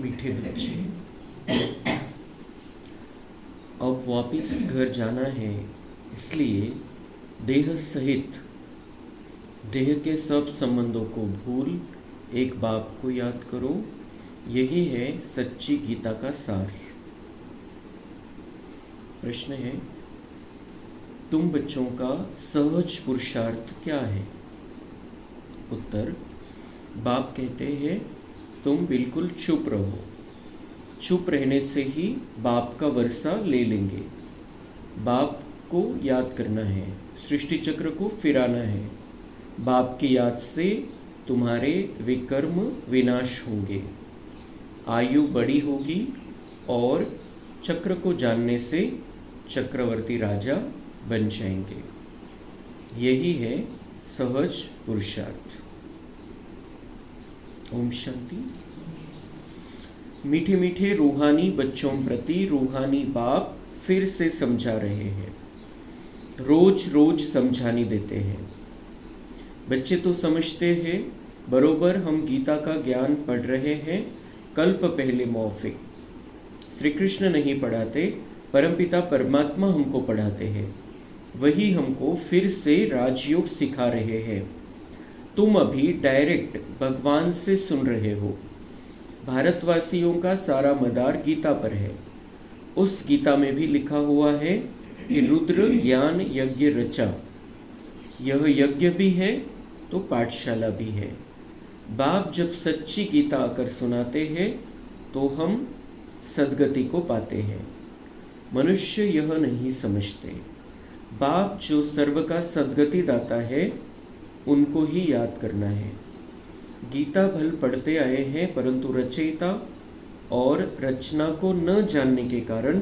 मीठे बच्चे, अब वापिस घर जाना है, इसलिए देह सहित देह के सब संबंधों को भूल एक बाप को याद करो। यही है सच्ची गीता का सार। प्रश्न है, तुम बच्चों का सहज पुरुषार्थ क्या है? उत्तर, बाप कहते हैं तुम बिल्कुल चुप रहो। चुप रहने से ही बाप का वर्षा ले लेंगे। बाप को याद करना है, सृष्टि चक्र को फिराना है। बाप की याद से तुम्हारे विकर्म विनाश होंगे, आयु बड़ी होगी और चक्र को जानने से चक्रवर्ती राजा बन जाएंगे। यही है सहज पुरुषार्थ। ओम शांति। मीठे मीठे रूहानी बच्चों प्रति रूहानी बाप फिर से समझा रहे हैं, रोज रोज समझानी देते हैं। बच्चे तो समझते हैं, बरोबर हम गीता का ज्ञान पढ़ रहे हैं। कल्प पहले मौफिक श्री कृष्ण नहीं पढ़ाते, परमपिता परमात्मा हमको पढ़ाते हैं। वही हमको फिर से राजयोग सिखा रहे हैं। तुम अभी डायरेक्ट भगवान से सुन रहे हो। भारतवासियों का सारा मदार गीता पर है। उस गीता में भी लिखा हुआ है कि रुद्र ज्ञान यज्ञ रचा। यह यज्ञ भी है तो पाठशाला भी है। बाप जब सच्ची गीता आकर सुनाते हैं तो हम सद्गति को पाते हैं। मनुष्य यह नहीं समझते। बाप जो सर्व का सद्गति दाता है, उनको ही याद करना है। गीता भल पढ़ते आए हैं, परंतु रचयिता और रचना को न जानने के कारण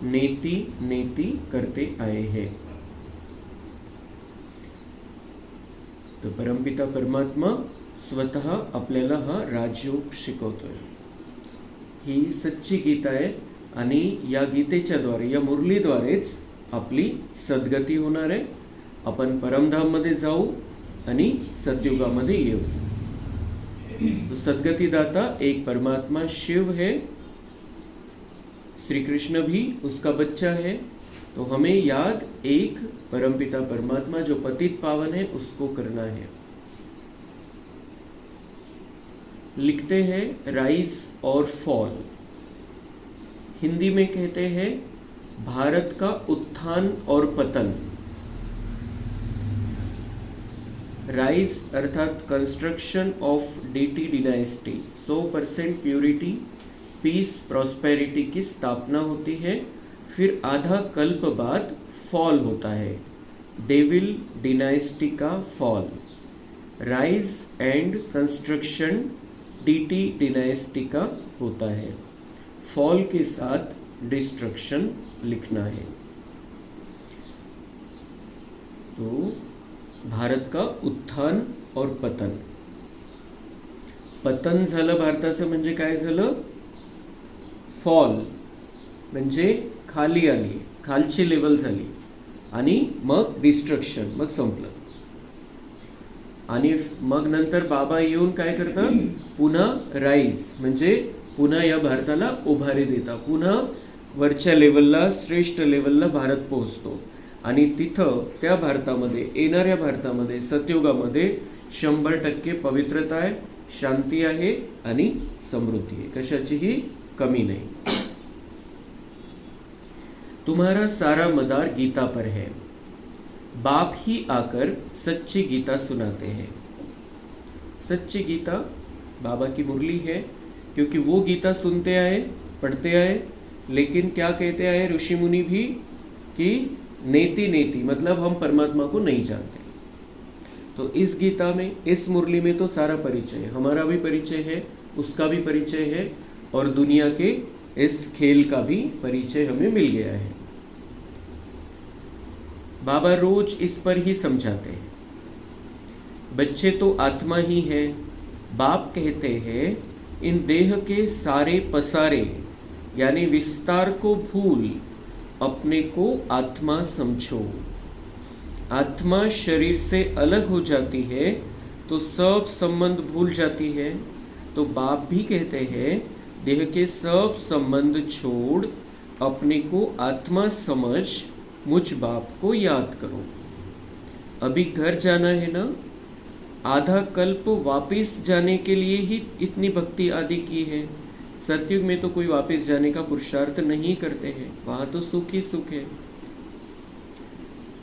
नेति नेति करते आए हैं। तो परमपिता परमात्मा स्वतः आपल्याला हा राजयोग शिकवतोय। ही सच्ची गीता आहे आणि या गीतेच्या द्वारे, या मुरलीद्वारेच आपली सद्गती होणार आहे। आपण परमधाममध्ये जाऊ आणि सतयुगामध्ये येऊ। तो सद्गतिदाता एक परमात्मा शिव है, श्री कृष्ण भी उसका बच्चा है। तो हमें याद एक परमपिता परमात्मा जो पतित पावन है उसको करना है। लिखते हैं राइज और फॉल। हिंदी में कहते हैं भारत का उत्थान और पतन। राइज अर्थात construction of deity dynasty, 100% purity, peace, prosperity की स्थापना होती है। फिर आधा कल्प बाद फॉल होता है, डेविल डिनाइस्टी का fall. Rise and construction deity dynasty का होता है। फॉल के साथ डिस्ट्रक्शन लिखना है। तो भारत का उत्थान और पतन। पतन झालं भारताचं म्हणजे काय झालं? फॉल म्हणजे खाली आली, खालची लेवल झाली आणि मग डिस्ट्रक्शन, मग संपलं। आणि मग नंतर बाबा येऊन काय करतात? पुन्हा राईज म्हणजे पुन्हा या भारताला उभारी देतात। पुन्हा वरच्या लेवलला, श्रेष्ठ लेवलला भारत पोहोचतो आणि तिथं त्या भारतामध्ये, येणाऱ्या भारतामध्ये, सतयुगामध्ये 100% पवित्रता आहे, शांती आहे आणि समृद्धी आहे, कशाचीही कमी नहीं। तुम्हारा सारा मदार गीता पर है। बाप ही आकर सच्ची गीता सुनाते हैं। सच्ची गीता बाबा की मुरली है, क्योंकि वो गीता सुनते आए, पढ़ते आए, लेकिन क्या कहते आए ऋषि मुनि भी कि नेति नेति, मतलब हम परमात्मा को नहीं जानते। तो इस गीता में, इस मुरली में तो सारा परिचय है, हमारा भी परिचय है, उसका भी परिचय है और दुनिया के इस खेल का भी परिचय हमें मिल गया है। बाबा रोज इस पर ही समझाते हैं। बच्चे तो आत्मा ही है। बाप कहते हैं इन देह के सारे पसारे यानी विस्तार को भूल अपने को आत्मा समझो। आत्मा शरीर से अलग हो जाती है तो सब संबंध भूल जाती है। तो बाप भी कहते हैं देह के सब संबंध छोड़ अपने को आत्मा समझ मुझ बाप को याद करो। अभी घर जाना है ना, आधा कल्प वापस जाने के लिए ही इतनी भक्ति आदि की है। सतयुग में तो कोई वापस जाने का पुरुषार्थ नहीं करते हैं, वहां तो सुख ही सुख है।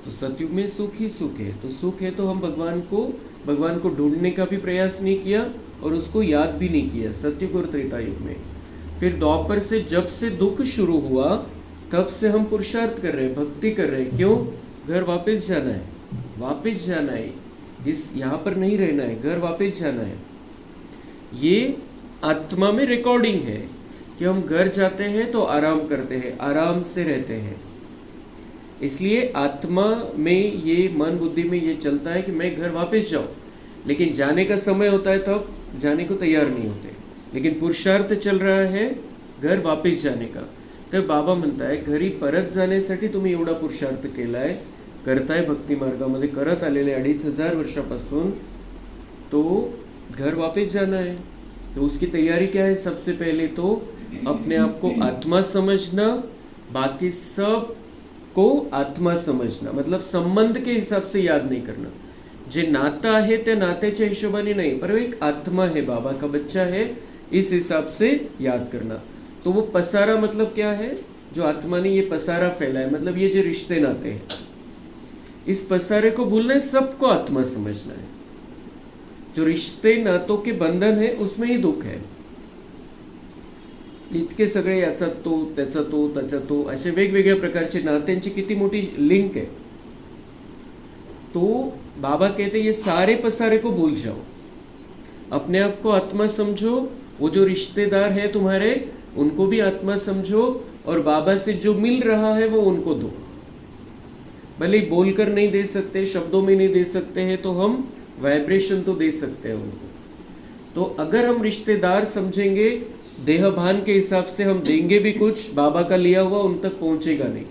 तो सतयुग में सुख ही सुख है, तो सुख है तो हम भगवान को ढूंढने का भी प्रयास नहीं किया और उसको याद भी नहीं किया सतयुग और त्रेता युग में। फिर द्वापर से जब से दुख शुरू हुआ तब से हम पुरुषार्थ कर रहे हैं, भक्ति कर रहे हैं। क्यों? घर वापस जाना है, वापस जाना है, इस यहाँ पर नहीं रहना है, घर वापस जाना है। ये आत्मा में रिकॉर्डिंग है कि हम घर जाते हैं तो आराम करते हैं, आराम से रहते हैं। इसलिए आत्मा में ये मन बुद्धि में ये चलता है कि मैं घर वापस जाऊं, लेकिन जाने का समय होता है तब जाने को तैयार नहीं होते। लेकिन पुरुषार्थ चल रहा है घर वापस जाने का। तर बाबा म्हणता है घरी परत जाण्यासाठी तुम्ही एवढा पुरुषार्थ केलाय, करताय भक्ती मार्गामध्ये, करत आलेले 2500 वर्षापासून, तो घर वापस जाना है। तो उसकी तैयारी क्या है? सबसे पहले तो अपने आप को आत्मा समझना, बाकी सब को आत्मा समझना, मतलब संबंध के हिसाब से याद नहीं करना। जे नातं आहे त्या नात्याच्या हिशोबाने नहीं, पर एक आत्मा है, बाबा का बच्चा है, इस हिसाब से याद करना। तो वो पसारा मतलब क्या है? जो आत्मा ने ये पसारा फैलाया, मतलब ये जो रिश्ते नाते हैं, इस पसारे को भूलना है, सबको आत्मा समझना है। जो रिश्ते नातों के बंधन है उसमें ही दुख है। इतके सगळे याचा तो त्याचा तो त्याचा तो असे वेगवेगळ्या प्रकारचे नात्यांची किती मोठी लिंक है। तो बाबा कहते ये सारे पसारे को भूल जाओ, अपने आप को आत्मा समझो, वो जो रिश्तेदार है तुम्हारे उनको भी आत्मा समझो, और बाबा से जो मिल रहा है वो उनको दो। भले ही बोलकर नहीं दे सकते, शब्दों में नहीं दे सकते हैं, तो हम वाइब्रेशन तो दे सकते हैं उनको। तो अगर हम रिश्तेदार समझेंगे, देह भान के हिसाब से हम देंगे भी कुछ, बाबा का लिया हुआ उन तक पहुंचेगा नहीं।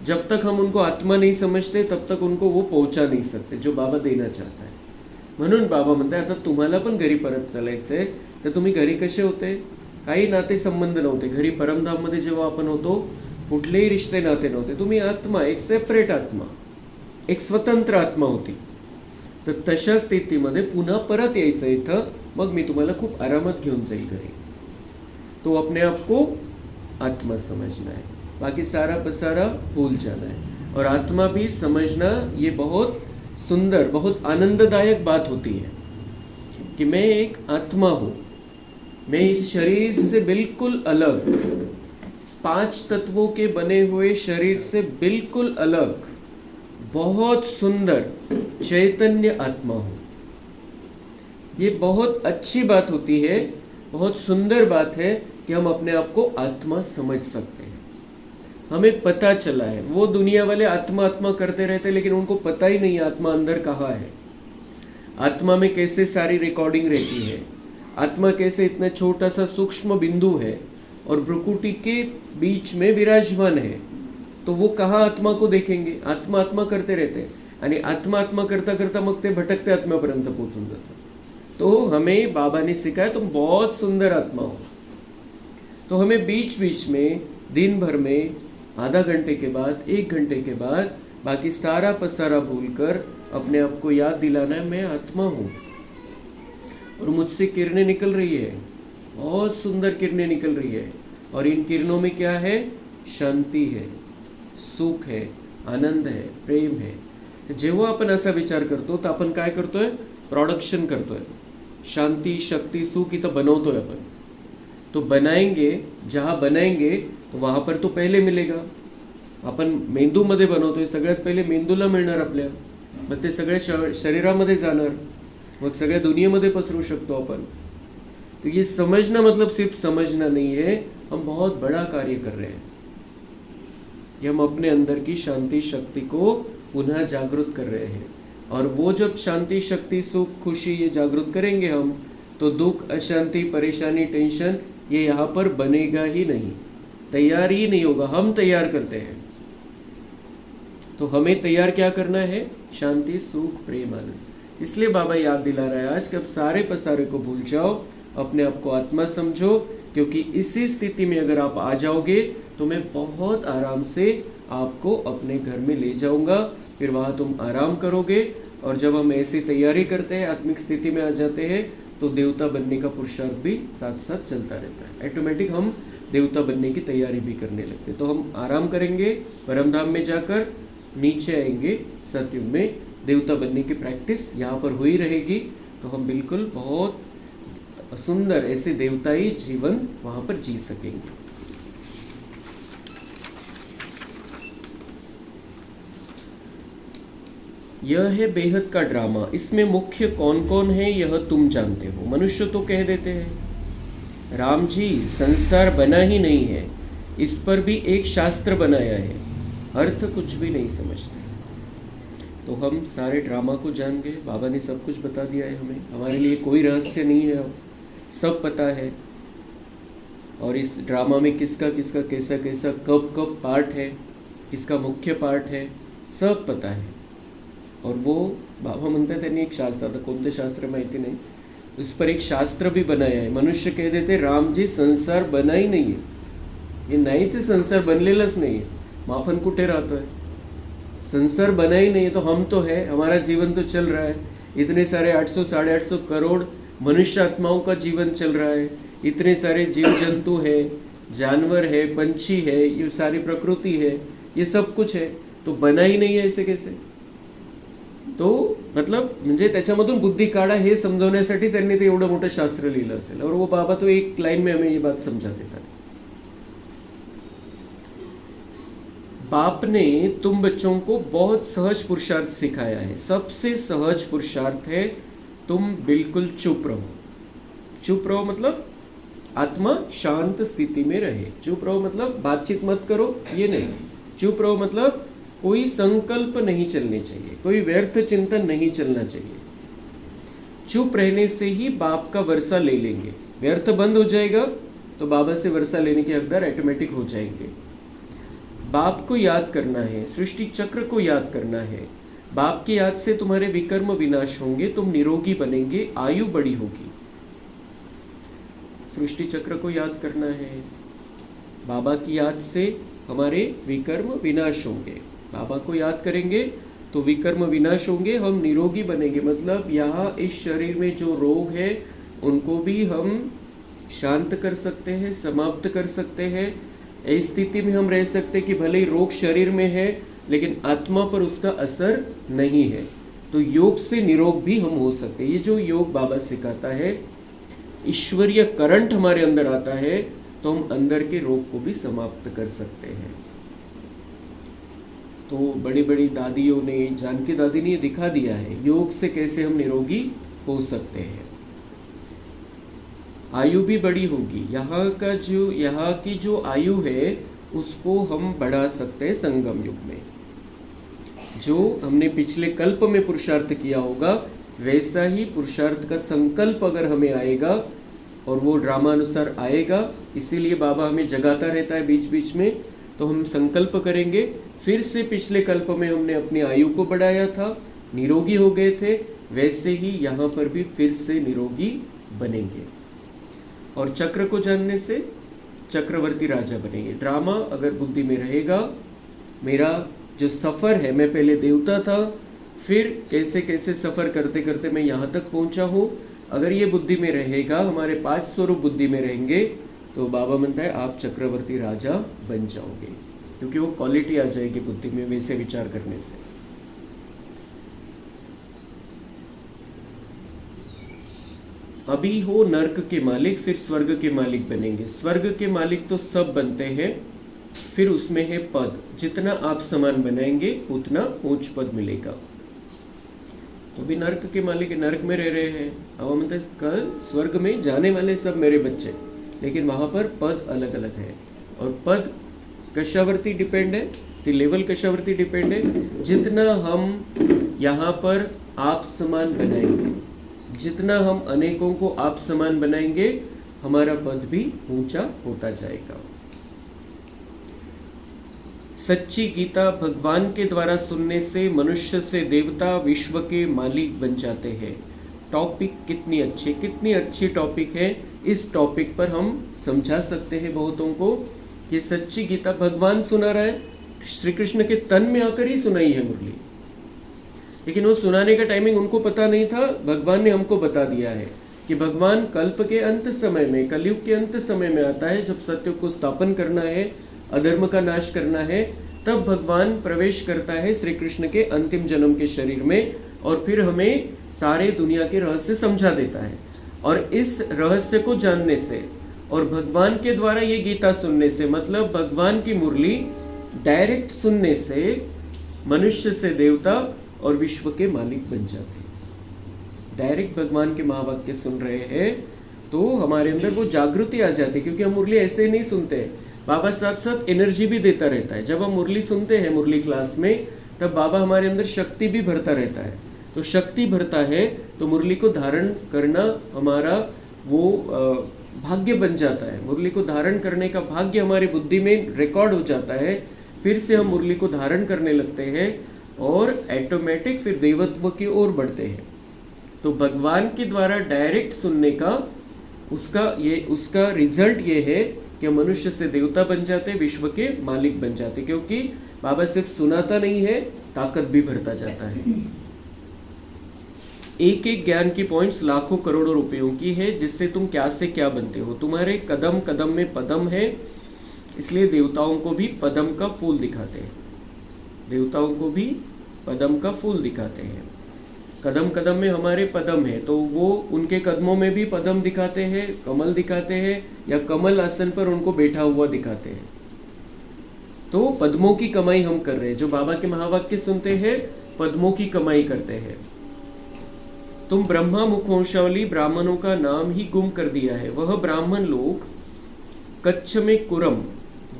जब तक हम उनको आत्मा नहीं समझते तब तक उनको वो पहुंचा नहीं सकते जो बाबा देना चाहता है। म्हणून बाबा म्हणताय आता तुम्हाला पण घरी परत चालायचंय, तर तुम्ही घरी कसे होते? काही नाते संबंध नव्हते घरी। परमधाममध्ये जेव्हा आपण होतो कुठलेही रिश्ते नाते नव्हते। तुम्ही आत्मा, एक सेपरेट आत्मा, एक स्वतंत्र आत्मा होती। तर तशा स्थितीमध्ये पुन्हा परत यायचं इथं, मग मी तुम्हाला खूप आरामात घेऊन जाईल घरी। तो अपने आप को आत्मा समझना है, बाकी सारा पसारा भूल जाना है। और आत्मा भी समझना ये बहुत सुंदर, बहुत आनंददायक बात होती है कि मैं एक आत्मा हूँ, मैं इस शरीर से बिल्कुल अलग, 5 तत्वों के बने हुए शरीर से बिल्कुल अलग, बहुत सुंदर चैतन्य आत्मा हूँ। ये बहुत अच्छी बात होती है, बहुत सुंदर बात है कि हम अपने आप को आत्मा समझ सकते हैं। हमें पता चला है, वो दुनिया वाले आत्मा आत्मा करते रहते लेकिन उनको पता ही नहीं आत्मा अंदर कहाँ है। आत्मा में कैसे सारी रिकॉर्डिंग रहती है, आत्मा कैसे इतना छोटा सा सूक्ष्म बिंदु है और भ्रुकुटी के बीच में विराजमान है। तो वो कहाँ आत्मा को देखेंगे? आत्मा आत्मा करते रहते आणि आत्मा आत्मा करता करता मग ते भटकते आत्म्यापर्यंत पोहोचून जातात। तो हमें बाबा ने सिखाया तुम बहुत सुंदर आत्मा हो। तो हमें बीच बीच में, दिन भर में, आधा घंटे के बाद, 1 घंटे के बाद, बाकी सारा पसारा भूलकर अपने आप को याद दिलाना है मैं आत्मा हूँ और मुझसे किरणें निकल रही है, बहुत सुंदर किरणें निकल रही है। और इन किरणों में क्या है? शांति है, सुख है, आनंद है, प्रेम है। तो जेव्हा आपण असा विचार करतो तर आपण काय करतोय? प्रोडक्शन करतोय। शांति, शक्ति, सुख इथं बनवतोय आपण। तो बनाएंगे, जहाँ बनाएंगे तो वहाँ पर तो पहले मिलेगा। आपण मेंदूमध्ये बनवतोय, सगळ्यात पहिले मेंदूला मिळणार आपल्या, मग ते सगळ्या शरीरामध्ये जाणार, मग सगळ्या दुनियेमध्ये पसरू शकतो आपण। तो ये समझना मतलब सिर्फ समझना नहीं है, हम बहुत बड़ा कार्य कर रहे हैं। ये हम अपने अंदर की शांति शक्ति को पुनः जागृत कर रहे हैं। और वो जब शांति शक्ति सुख खुशी ये जागृत करेंगे हम, तो दुख अशांति परेशानी टेंशन ये यहाँ पर बनेगा ही नहीं, तैयार ही नहीं होगा। हम तैयार करते हैं। तो हमें तैयार क्या करना है? शांति सुख प्रेम आनंद। इसलिए बाबा याद दिला रहा है आज कि अब सारे पसारे को भूल जाओ, अपने आप को आत्मा समझो, क्योंकि इसी स्थिति में अगर आप आ जाओगे तो मैं बहुत आराम से आपको अपने घर में ले जाऊंगा, फिर वहाँ तुम आराम करोगे। और जब हम ऐसी तैयारी करते हैं, आत्मिक स्थिति में आ जाते हैं, तो देवता बनने का पुरुषार्थ भी साथ साथ चलता रहता है। ऑटोमेटिक हम देवता बनने की तैयारी भी करने लगते हैं। तो हम आराम करेंगे, परमधाम में जाकर नीचे आएंगे, सतयुग में देवता बनने की प्रैक्टिस यहाँ पर हुई रहेगी। तो हम बिल्कुल बहुत सुंदर ऐसे देवताई जीवन वहाँ पर जी सकेंगे। यह है बेहद का ड्रामा। इसमें मुख्य कौन कौन है यह तुम जानते हो। मनुष्य तो कह देते हैं राम जी संसार बना ही नहीं है, इस पर भी एक शास्त्र बनाया है, अर्थ कुछ भी नहीं समझते। तो हम सारे ड्रामा को जान गए, बाबा ने सब कुछ बता दिया है हमें, हमारे लिए कोई रहस्य नहीं है, अब सब पता है। और इस ड्रामा में किसका किसका कैसा कैसा कब कब पार्ट है, किसका मुख्य पार्ट है, सब पता है। और वो बाबा म्हणतात त्यांनी एक शास्त्र, आता कोणते शास्त्र माहिती नाही, इस पर एक शास्त्र भी बनाया है। मनुष्य कह देते राम जी संसार बना ही नहीं है, ये नाहीच आहे, संसार बनलेलाच नाही है, मग आपण कुठे राहतोय? संसार बना ही नहीं है, तो हम तो है, हमारा जीवन तो चल रहा है, इतने सारे 800 साढ़े 800 करोड़ मनुष्य आत्माओं का जीवन चल रहा है, इतने सारे जीव जंतु है, जानवर है, पंछी है, ये सारी प्रकृति है, ये सब कुछ है, तो बना ही नहीं है ऐसे कैसे? तो मतलब म्हणजे त्याच्यामधून बुद्धी काढा हे समजवण्यासाठी त्यांनी ते एवढं मोठं शास्त्र लिहिलं असेल। और वो बाबा तो एक लाइन में हमें ये बात समझा देता है। बाप ने तुम बच्चों को बहुत सहज पुरुषार्थ सिखाया है। सबसे सहज पुरुषार्थ है तुम बिल्कुल चुप रहो। चुप रहो मतलब आत्मा शांत स्थिति में रहे। चुप रहो मतलब बातचीत मत करो, ये नहीं। चुप रहो मतलब कोई संकल्प नहीं चलने चाहिए, कोई व्यर्थ चिंतन नहीं चलना चाहिए। चुप रहने से ही बाप का वर्षा ले लेंगे। व्यर्थ बंद हो जाएगा तो बाबा से वर्षा लेने के हकदार ऑटोमेटिक हो जाएंगे। बाप को याद करना है, सृष्टि चक्र को याद करना है। बाप की याद से तुम्हारे विकर्म विनाश होंगे, तुम निरोगी बनेंगे, आयु बड़ी होगी। सृष्टि चक्र को याद करना है, बाबा की याद से हमारे विकर्म विनाश होंगे। बाबा को याद करेंगे तो विकर्म विनाश होंगे, हम निरोगी बनेंगे। मतलब यहाँ इस शरीर में जो रोग है उनको भी हम शांत कर सकते हैं, समाप्त कर सकते हैं। इस स्थिति में हम रह सकते हैं कि भले ही रोग शरीर में है लेकिन आत्मा पर उसका असर नहीं है। तो योग से निरोग भी हम हो सकते हैं। ये जो योग बाबा सिखाता है, ईश्वरीय करंट हमारे अंदर आता है तो हम अंदर के रोग को भी समाप्त कर सकते हैं। तो बड़ी बड़ी दादियों ने, जानकी दादी ने ये दिखा दिया है योग से कैसे हम निरोगी हो सकते हैं। आयु भी बड़ी होगी। यहाँ की जो आयु है उसको हम बढ़ा सकते हैं संगम युग में। जो हमने पिछले कल्प में पुरुषार्थ किया होगा वैसा ही पुरुषार्थ का संकल्प अगर हमें आएगा और वो ड्रामा अनुसार आएगा, इसीलिए बाबा हमें जगाता रहता है बीच बीच में, तो हम संकल्प करेंगे फिर से पिछले कल्प में हमने अपनी आयु को बढ़ाया था, निरोगी हो गए थे, वैसे ही यहाँ पर भी फिर से निरोगी बनेंगे। और चक्र को जानने से चक्रवर्ती राजा बनेंगे। ड्रामा अगर बुद्धि में रहेगा, मेरा जो सफ़र है, मैं पहले देवता था, फिर कैसे कैसे सफ़र करते करते मैं यहाँ तक पहुँचा हूँ, अगर ये बुद्धि में रहेगा, हमारे 5 स्वरूप बुद्धि में रहेंगे, तो बाबा म्हणता है आप चक्रवर्ती राजा बन जाओगे, क्योंकि वो क्वालिटी आ जाएगी बुद्धि में वैसे विचार करने से। अभी हो नर्क के मालिक, फिर स्वर्ग के मालिक बनेंगे। स्वर्ग के मालिक तो सब बनते हैं, फिर उसमें है पद। जितना आप समान बनाएंगे उतना ऊंच पद मिलेगा। तो भी नर्क के मालिक नर्क में रह रहे हैं। अब मतलब कल स्वर्ग में जाने वाले सब मेरे बच्चे, लेकिन वहाँ पर पद अलग अलग है। और पद कशावरती डिपेंड है, तो लेवल कशावरती डिपेंड है। जितना हम यहाँ पर आप समान बनाएंगे, जितना हम अनेकों को आप समान बनाएंगे, हमारा पद भी ऊंचा होता जाएगा। सच्ची गीता भगवान के द्वारा सुनने से मनुष्य से देवता, विश्व के मालिक बन जाते हैं। टॉपिक कितनी अच्छी टॉपिक है। इस टॉपिक पर हम समझा सकते हैं बहुतों को कि सच्ची गीता भगवान सुना रहा है, श्री कृष्ण के तन में आकर ही सुनाई है मुरली। लेकिन वो सुनाने का टाइमिंग उनको पता नहीं था, भगवान ने हमको बता दिया है कि भगवान कल्प के अंत समय में, कलयुग के अंत समय में आता है, जब सत्य को स्थापन करना है, अधर्म का नाश करना है, तब भगवान प्रवेश करता है श्री कृष्ण के अंतिम जन्म के शरीर में और फिर हमें सारे दुनिया के रहस्य समझा देता है। और इस रहस्य को जानने से और भगवान के द्वारा ये गीता सुनने से, मतलब भगवान की मुरली डायरेक्ट सुनने से मनुष्य से देवता और विश्व के मालिक बन जाते हैं। डायरेक्ट भगवान के महावाक्य सुन रहे हैं तो हमारे अंदर वो जागृति आ जाती है, क्योंकि हम मुरली ऐसे ही नहीं सुनते हैं। बाबा साथ साथ एनर्जी भी देता रहता है। जब हम मुरली सुनते हैं मुरली क्लास में, तब बाबा हमारे अंदर शक्ति भी भरता रहता है। तो शक्ति भरता है तो मुरली को धारण करना हमारा वो भाग्य बन जाता है। मुरली को धारण करने का भाग्य हमारी बुद्धि में रिकॉर्ड हो जाता है। फिर से हम मुरली को धारण करने लगते हैं और ऑटोमेटिक फिर देवत्व की ओर बढ़ते हैं। तो भगवान के द्वारा डायरेक्ट सुनने का उसका रिजल्ट ये है कि मनुष्य से देवता बन जाते, विश्व के मालिक बन जाते, क्योंकि बाबा सिर्फ सुनाता नहीं है, ताकत भी भरता जाता है। एक एक ज्ञान की पॉइंट्स लाखों करोड़ों रुपयों की है, जिससे तुम क्या से क्या बनते हो। तुम्हारे कदम कदम में पदम है, इसलिए देवताओं को भी पदम का फूल दिखाते हैं। देवताओं को भी पदम का फूल दिखाते हैं। कदम कदम में हमारे पदम है, तो वो उनके कदमों में भी पदम दिखाते हैं, कमल दिखाते हैं, या कमल आसन पर उनको बैठा हुआ दिखाते हैं। तो पद्मों की कमाई हम कर रहे हैं। जो बाबा के महावाक्य सुनते हैं, पद्मों की कमाई करते हैं। तुम ब्रह्मा मुखवंशावली ब्राह्मणों का नाम ही गुम कर दिया है। वह ब्राह्मण लोग कच्छ में कुरम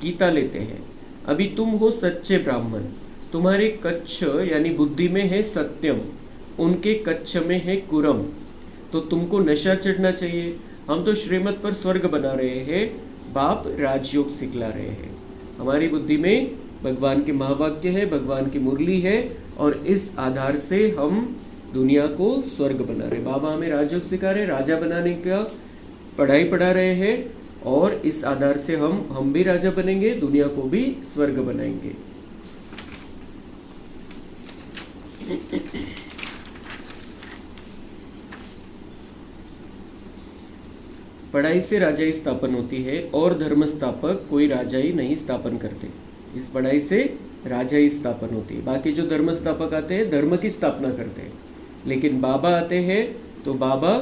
गीता लेते हैं। अभी तुम हो सच्चे ब्राह्मण। तुम्हारे कच्छ यानी बुद्धि में है सत्यम, उनके कच्छ में है कुरम। तो तुमको नशा चढ़ना चाहिए। हम तो श्रीमत पर स्वर्ग बना रहे हैं, बाप राजयोग सिखला रहे हैं। हमारी बुद्धि में भगवान के महावाक्य है, भगवान की मुरली है, और इस आधार से हम दुनिया को स्वर्ग बना रहे। बाबा हमें राजयोग सिखा रहे, राजा बनाने का पढ़ाई पढ़ा रहे हैं, और इस आधार से हम भी राजा बनेंगे, दुनिया को भी स्वर्ग बनाएंगे। पढ़ाई से राजाई स्थापन होती है, और धर्म स्थापक कोई राजाई नहीं स्थापन करते। इस पढ़ाई से राजाई स्थापन होती है। बाकी जो धर्म स्थापक आते हैं, धर्म की स्थापना करते हैं। लेकिन बाबा आते हैं तो बाबा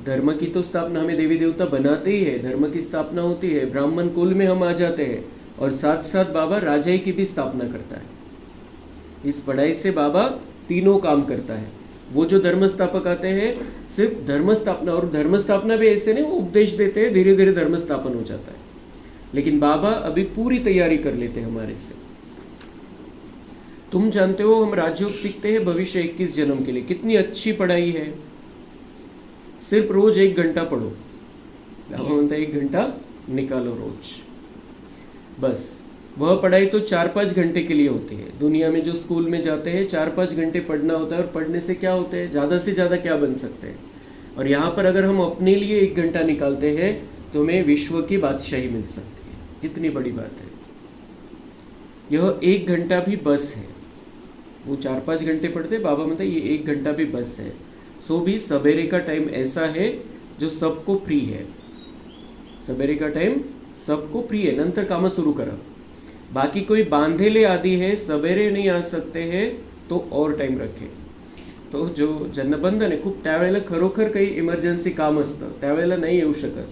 धर्म की तो स्थापना, हमें देवी देवता बनाते ही है, धर्म की स्थापना होती है, ब्राह्मण कुल में हम आ जाते हैं, और साथ साथ बाबा राजाई की भी स्थापना करता है। इस पढ़ाई से बाबा तीनों काम करता है। वो जो धर्म स्थापक आते हैं, सिर्फ धर्म स्थापना, और धर्म स्थापना भी ऐसे नहीं, वो उपदेश देते हैं, धीरे धीरे धर्म स्थापन हो जाता है। लेकिन बाबा अभी पूरी तैयारी कर लेते हैं हमारे से। तुम जानते हो हम राजयोग सीखते हैं भविष्य 21 जन्म के लिए। कितनी अच्छी पढ़ाई है। सिर्फ रोज 1 घंटा पढ़ो। बाबा बोलता है 1 घंटा निकालो रोज। बस वह पढ़ाई तो 4-5 घंटे के लिए होती है। दुनिया में जो स्कूल में जाते हैं 4-5 घंटे पढ़ना होता है, और पढ़ने से क्या होता है, ज़्यादा से ज़्यादा क्या बन सकते हैं। और यहाँ पर अगर हम अपने लिए 1 घंटा निकालते हैं तो हमें विश्व की बादशाही मिल सकती है। कितनी बड़ी बात है। यह 1 घंटा भी बस है। वो 4-5 घंटे पढ़ते, बाबा मतलब ये 1 घंटा भी बस है। सो भी सवेरे का टाइम ऐसा है जो सबको फ्री है। सवेरे का टाइम सबको फ्री है, नंतर काम सुरू करा। बाकी कोई बांधेले आदि है, सवेरे नहीं आ सकते हैं तो और टाइम रखे। तो जो जनबंधन आहे खूप त्यावेळेला खरोखर काही इमर्जन्सी काम असतं, त्यावेळेला नाही येऊ शकत,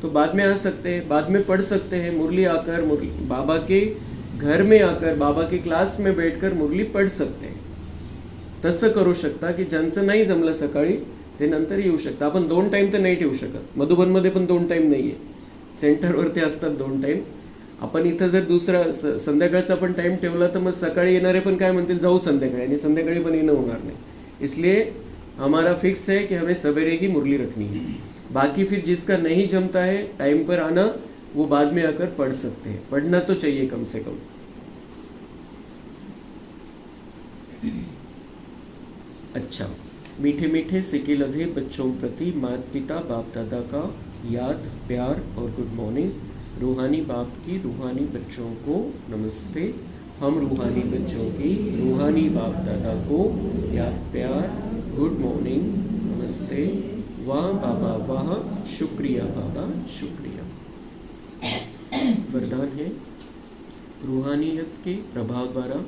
तो बाद में आ सकते हैं, बाद में पढ़ सकते हैं। मुरली आकर, मुरली बाबा के घर में आकर, बाबा के क्लास में बैठकर मुरली पढ़ सकते हैं। तसं करू शकता की ज्यांचं नाही जमलं सकाळी ते नंतर येऊ शकतं। आपण 2 टाइम तर नाही ठेवू शकत। मधुबनमध्ये पण 2 टाइम नाही आहे, सेंटरवरती असतात 2 टाइम। आपण इथं जर दुसरा संध्याकाळचा पण टाइम ठेवला तर मग सकाळी येणारे पण काय म्हणतील जाऊ संध्याकाळी, आणि संध्याकाळी पण येणं होणार नाही। इसलिए हमारा फिक्स है कि हमें सवेरे ही मुरली रखनी है। बाकी फिर जिसका नहीं जमता है टाइम पर आना, वो बाद में आकर पढ़ सकते हैं। पढ़ना तो चाहिए कम से कम। अच्छा, मीठे मीठे सिके लधे बच्चों प्रति माता पिता बाप दादा का याद प्यार और गुड मॉर्निंग। रूहानी बाप की रूहानी बच्चों को नमस्ते। हम रूहानी बच्चों की रूहानी बाप दादा को याद प्यार गुड मॉर्निंग नमस्ते। वाह बाबा वाह, शुक्रिया बाबा शुक्रिया। वरदान है, रूहानियत के प्रभाव द्वारा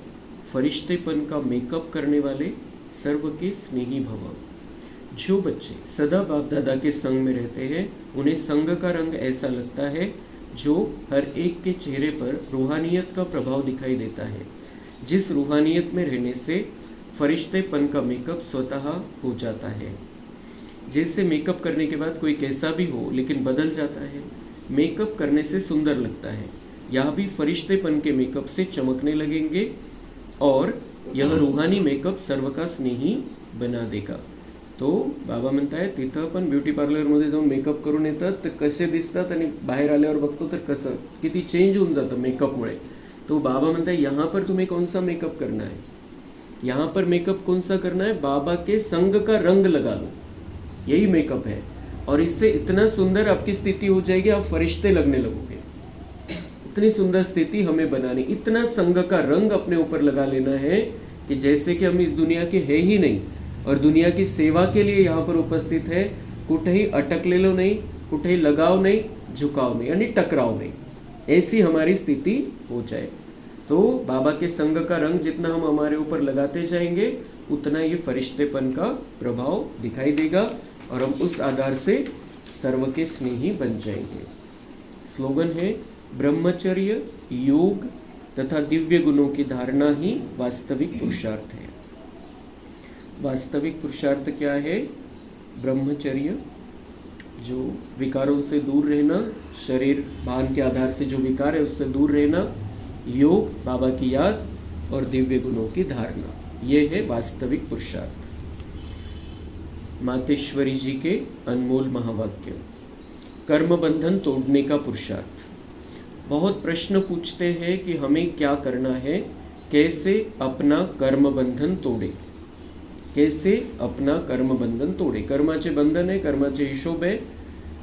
फरिश्तेपन का मेकअप करने वाले सर्व के स्नेही भव। जो बच्चे सदा बाप दादा के संग में रहते हैं उन्हें संग का रंग ऐसा लगता है जो हर एक के चेहरे पर रूहानियत का प्रभाव दिखाई देता है। जिस रूहानियत में रहने से फरिश्तेपन का मेकअप स्वतः हो जाता है। जैसे मेकअप करने के बाद कोई कैसा भी हो लेकिन बदल जाता है, मेकअप करने से सुंदर लगता है। यहाँ भी फरिश्तेपन के मेकअप से चमकने लगेंगे और यह रूहानी मेकअप सर्व का स्नेही बना देगा। तो बाबा म्हणताय तिथं पण ब्युटी पार्लरमध्ये जाऊन मेकअप करून येतात तर कसे दिसतात आणि बाहेर आल्यावर बघतो तर कसं किती चेंज होऊन जातं मेकअपमुळे। तो बाबा म्हणताय यहाँ पर तुम्हें कौन सा मेकअप करना है, यहाँ पर मेकअप कौन सा करना है, बाबा के संग का रंग लगा लो, यही मेकअप है। और इससे इतना सुंदर आपकी स्थिति हो जाएगी, आप फरिश्ते लगने लगोगे। इतनी सुंदर स्थिति हमें बनानी, इतना संग का रंग अपने ऊपर लगा लेना है कि जैसे कि हम इस दुनिया के है ही नहीं और दुनिया की सेवा के लिए यहाँ पर उपस्थित है। कुठेही अटकलेलो नहीं, कुठेही लगाव नहीं, झुकाव नहीं, यानी टकराव नहीं, ऐसी हमारी स्थिति हो जाए। तो बाबा के संग का रंग जितना हम हमारे ऊपर लगाते जाएंगे उतना ये फरिश्तेपन का प्रभाव दिखाई देगा और हम उस आधार से सर्व के स्नेही बन जाएंगे। स्लोगन है, ब्रह्मचर्य योग तथा दिव्य गुणों की धारणा ही वास्तविक पुरुषार्थ है। वास्तविक पुरुषार्थ क्या है? ब्रह्मचर्य, जो विकारों से दूर रहना, शरीर भान के आधार से जो विकार है उससे दूर रहना, योग बाबा की याद और दिव्य गुणों की धारणा, ये है वास्तविक पुरुषार्थ। मातेश्वरी जी के अनमोल महावाक्य। कर्म बंधन तोड़ने का पुरुषार्थ। बहुत प्रश्न पूछते हैं कि हमें क्या करना है, कैसे अपना कर्म बंधन तोड़े, कैसे अपना कर्म बंधन तोड़े। कर्माचे बंधन है, कर्माचे हिशोब है।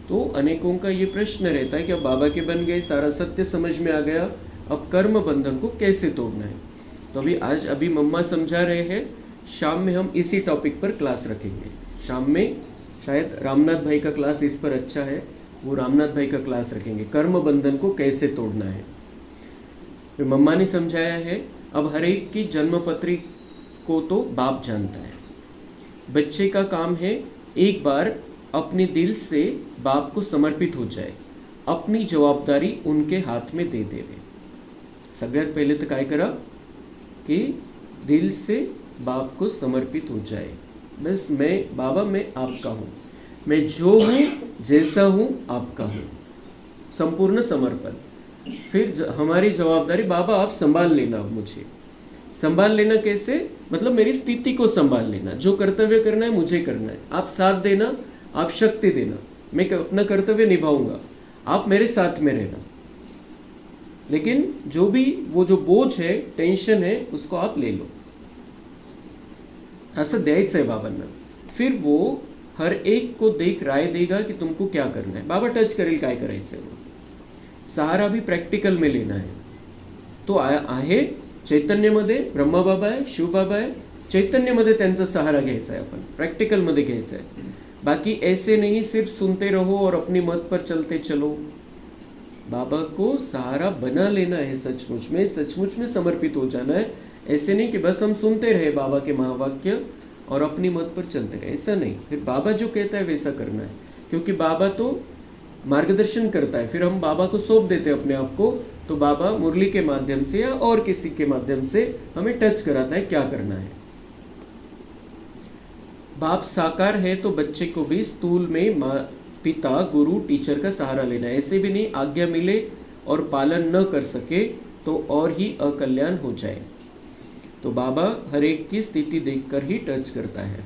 तो अनेकों का ये प्रश्न रहता है कि अब बाबा के बन गए, सारा सत्य समझ में आ गया, अब कर्म बंधन को कैसे तोड़ना है। तो अभी मम्मा समझा रहे हैं, शाम में हम इसी टॉपिक पर क्लास रखेंगे। शाम में शायद रामनाथ भाई का क्लास इस पर अच्छा है, वो रामनाथ भाई का क्लास रखेंगे, कर्म बंधन को कैसे तोड़ना है। फिर मम्मा ने समझाया है, अब हर एक की जन्मपत्री को तो बाप जानता है। बच्चे का काम है एक बार अपने दिल से बाप को समर्पित हो जाए, अपनी जवाबदारी उनके हाथ में दे देवे। सगळ्यात पहले तो काय करा कि दिल से बाप को समर्पित हो जाए। बस बाबा मैं आपका हूँ, मैं जो हूँ जैसा हूँ आपका हूँ, संपूर्ण समर्पण। फिर हमारी जवाबदारी, बाबा आप संभाल लेना, मुझे संभाल लेना। कैसे? मतलब मेरी स्थिति को संभाल लेना, जो कर्तव्य करना है मुझे करना है, आप साथ देना, आप शक्ति देना, मैं अपना कर्तव्य निभाऊंगा, आप मेरे साथ में रहना। लेकिन जो भी वो जो बोझ है, टेंशन है, उसको आप ले लो, असं द्यायचं आहे बाबांना। फिर वो हर एक को देख राय देगा कि तुमको क्या करना है। बाबा टच करेल काय करायचं आहे। सहारा भी प्रॅक्टिकल में लेना है। तो आहे चैतन्यमध्ये ब्रह्मा बाबा आहे, शिव बाबा आहे, चैतन्यमध्ये त्यांचा सहारा घ्यायचा है, अपन प्रॅक्टिकलमध्ये घ्यायचा है। बाकी ऐसे नहीं सिर्फ सुनते रहो और अपनी मत पर चलते चलो। बाबा को सहारा बना लेना है, सचमुच में समर्पित हो जाना है। ऐसे नहीं कि बस हम सुनते रहे बाबा के महावाक्य और अपनी मत पर चलते रहे, ऐसा नहीं। फिर बाबा जो कहता है वैसा करना है, क्योंकि बाबा तो मार्गदर्शन करता है। फिर हम बाबा को सौंप देते हैं अपने आप को, तो बाबा मुरली के माध्यम से या और किसी के माध्यम से हमें टच कराता है क्या करना है। बाप साकार है तो बच्चे को भी स्थूल में पिता गुरु टीचर का सहारा लेना है। ऐसे भी नहीं आज्ञा मिले और पालन न कर सके तो और ही अकल्याण हो जाए। तो बाबा हर एक की स्थिति देखकर ही टच करता है।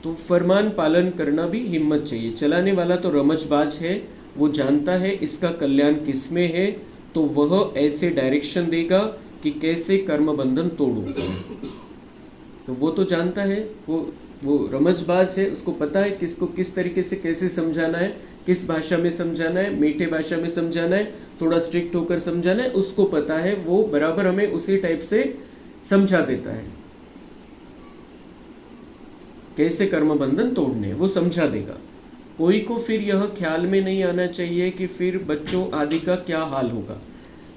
तो फरमान पालन करना भी हिम्मत चाहिए। चलाने वाला तो रमजबाज है, वो जानता है इसका कल्याण किसमें है, तो वह ऐसे डायरेक्शन देगा कि कैसे कर्म बंधन तोड़ो। तो वो तो जानता है, वो रमजबाज है, उसको पता है किसको किस तरीके से कैसे समझाना है, किस भाषा में समझाना है, मीठे भाषा में समझाना है, थोड़ा स्ट्रिक्ट होकर समझाना है, उसको पता है। वो बराबर हमें उसी टाइप से समझा देता है कैसे कर्म बंधन तोड़ने, वो समझा देगा। कोई को फिर यह ख्याल में नहीं आना चाहिए कि फिर बच्चों आदि का क्या हाल होगा,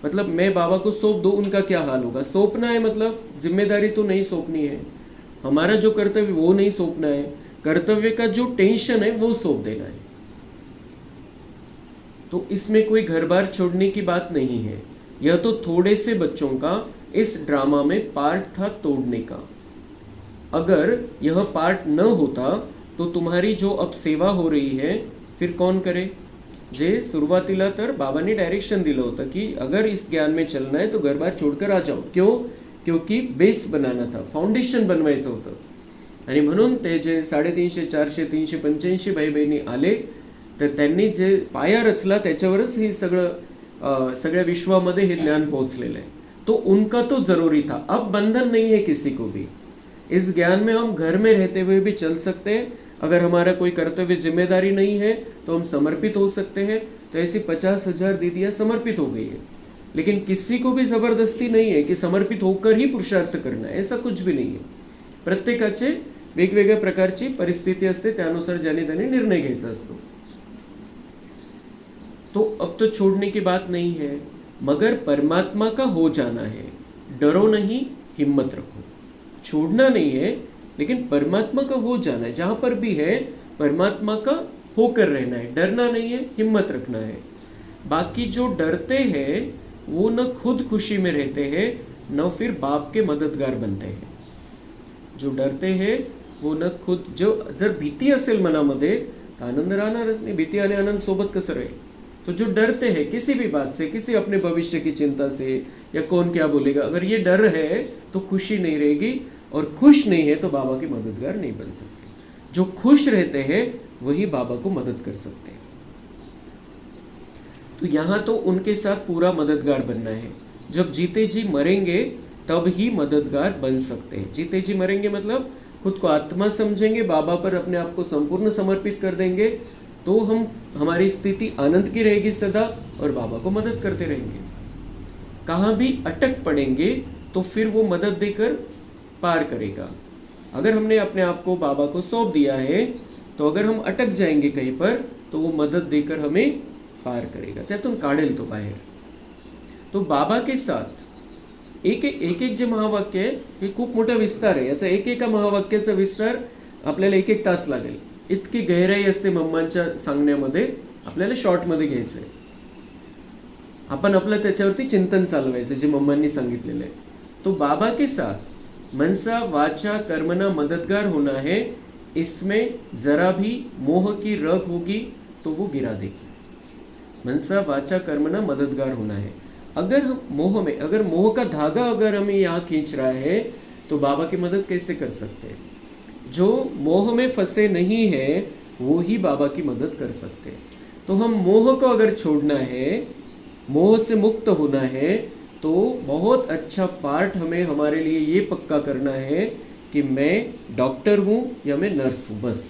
मतलब मैं बाबा को सौंप दूँ, उनका क्या हाल होगा। सौंपना है मतलब जिम्मेदारी तो नहीं सौंपनी है, हमारा जो कर्तव्य वो नहीं सौंपना है, कर्तव्य का जो टेंशन है वो सौंप देना है। तो इसमें कोई घर बार छोड़ने की बात नहीं है। यह तो थोड़े से बच्चों का इस ड्रामा में पार्ट था तोड़ने का। अगर यह पार्ट न होता तो तुम्हारी जो अब सेवा हो रही है फिर कौन करे। जे सुरुवातीला तर बाबांनी डायरेक्शन दिलं होतं की अगर इस ज्ञान में चलना है तो घर बार छोड़कर आ जाओ। क्यों? क्योंकि बेस बनाना था, फाउंडेशन बनवायचं होतं। आणि म्हणून ते जे 350, 400, 385 भाई बहिणी आले तर त्यांनी जे पाया रचला त्याच्यावरच हे सगळ्या विश्वामध्ये हे ज्ञान पोहोचलेलं आहे। तो उनका तो जरूरी था। अब बंधन नहीं है किसी को भी। इस ज्ञान में हम घर में रहते हुए भी चल सकते हैं। अगर हमारा कोई कर्तव्य जिम्मेदारी नहीं है तो हम समर्पित हो सकते हैं। तो ऐसी 50,000 दीदियाँ समर्पित हो गई है, लेकिन किसी को भी जबरदस्ती नहीं है कि समर्पित होकर ही पुरुषार्थ करना है, ऐसा कुछ भी नहीं है। प्रत्येकाचे वेगवेगळ्या प्रकारची परिस्थिती असते, त्यानुसार ज्याने त्याने निर्णय घ्यायचा असतो। तो अब तो छोड़ने की बात नहीं है, मगर परमात्मा का हो जाना है। डरो नहीं, हिम्मत रखो। छोड़ना नहीं है, लेकिन परमात्मा का हो जाना है। जहाँ पर भी है परमात्मा का होकर रहना है। डरना नहीं है, हिम्मत रखना है। बाकी जो डरते हैं वो न खुद खुशी में रहते हैं, न फिर बाप के मददगार बनते हैं। जो डरते हैं वो न खुद, जो जर भीती असेल मनामध्ये तर आनंद राहणारच नाही। भीती आणि आनंद सोबत कसं राहील? तो जो डरते हैं किसी भी बात से, किसी अपने भविष्य की चिंता से या कौन क्या बोलेगा, अगर ये डर है तो खुशी नहीं रहेगी, और खुश नहीं है तो बाबा के मददगार नहीं बन सकते। जो खुश रहते हैं वही बाबा को मदद कर सकते हैं। तो यहाँ तो उनके साथ पूरा मददगार बनना है। जब जीते जी मरेंगे तब ही मददगार बन सकते हैं। जीते जी मरेंगे मतलब खुद को आत्मा समझेंगे, बाबा पर अपने आप को संपूर्ण समर्पित कर देंगे, तो हमारी स्थिति आनंद की रहेगी सदा, और बाबा को मदद करते रहेंगे। कहाँ भी अटक पड़ेंगे तो फिर वो मदद देकर पार करेगा। अगर हमने अपने आप को बाबा को सौंप दिया है तो अगर हम अटक जाएंगे कहीं पर तो वो मदद देकर हमें पार करेगा, त्यातून काढेल तो बाहेर। तो बाबा के साथ एक जे महावाक्य आहे हे खूप मोठा विस्तार आहे। याचा एका महावाक्याचा विस्तार आपल्याला 1 तास लागेल। इतकी गहराई असते मम्मांच्या सांगण्यामध्ये, आपल्याला शॉर्टमध्ये घ्यायचं आहे। आपण आपलं त्याच्यावरती चिंतन चालवायचं जे मम्मांनी सांगितलेलं आहे। तो बाबा के साथ मनसा वाचा कर्मना मददगार होना है। इसमें जरा भी मोह की रग होगी तो वो गिरा देगी। मनसा वाचा कर्मना मददगार होना है। अगर हम मोह में, अगर मोह का धागा अगर हमें यहाँ खींच रहा है तो बाबा की मदद कैसे कर सकते हैं? जो मोह में फंसे नहीं है वो ही बाबा की मदद कर सकते हैं। तो हम मोह को अगर छोड़ना है, मोह से मुक्त होना है, तो बहुत अच्छा पार्ट हमें हमारे लिए ये पक्का करना है कि मैं डॉक्टर हूँ या मैं नर्स हूँ। बस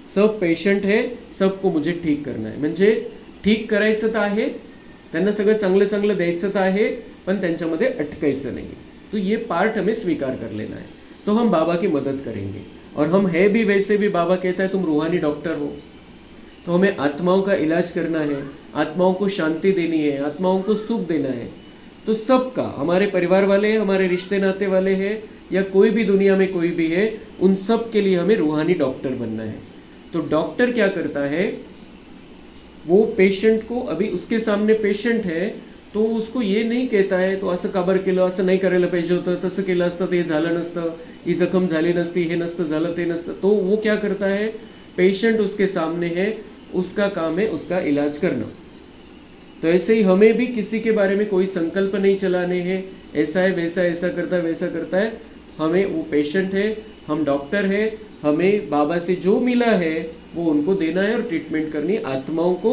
सब पेशंट है, सबको मुझे ठीक करना है। म्हणजे ठीक करायचं तर आहे, त्यांना सगळं चांगलं चांगलं द्यायचं तर आहे, पण त्यांच्यामध्ये अटकायचं नाही। तो ये पार्ट हमें स्वीकार कर लेना है, तो हम बाबा की मदद करेंगे। और हम है भी वैसे भी, बाबा कहता है तुम रूहानी डॉक्टर हो, तो हमें आत्माओं का इलाज करना है, आत्माओं को शांति देनी है, आत्माओं को सुख देना है। तो सबका, हमारे परिवार वाले हैं, हमारे रिश्ते नाते वाले हैं, या कोई भी दुनिया में कोई भी है, उन सब के लिए हमें रूहानी डॉक्टर बनना है। तो डॉक्टर क्या करता है, वो पेशेंट को, अभी उसके सामने पेशेंट है तो उसको ये नहीं कहता है तो असं का बरं केलं, असं नाही करायला पाहिजे होतं, तसं केलं असतं ते झालं नसतं, ही जखम झाली नसती, हे नसतं झालं, ते नसतं। तो वो क्या करता है, पेशेंट उसके सामने है, उसका काम है उसका इलाज करना। तो ऐसे ही हमें भी किसी के बारे में कोई संकल्प नहीं चलाने हैं, ऐसा है वैसा, ऐसा करता है वैसा करता है। हमें, वो पेशेंट है, हम डॉक्टर है, हमें बाबा से जो मिला है वो उनको देना है और ट्रीटमेंट करनी है। आत्माओं को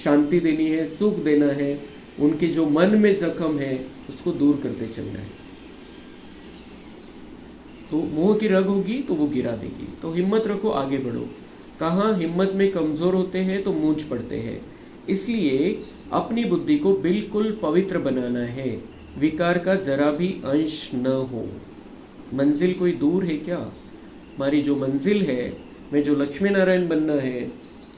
शांति देनी है, सुख देना है, उनके जो मन में जख्म है उसको दूर करते चलना है। तो मोह की रग होगी तो वो गिरा देगी। तो हिम्मत रखो, आगे बढ़ो। कहाँ हिम्मत में कमज़ोर होते हैं तो मूंझ पड़ते हैं। इसलिए अपनी बुद्धि को बिल्कुल पवित्र बनाना है, विकार का जरा भी अंश न हो। मंजिल कोई दूर है क्या? हमारी जो मंजिल है, में जो लक्ष्मी नारायण बनना है,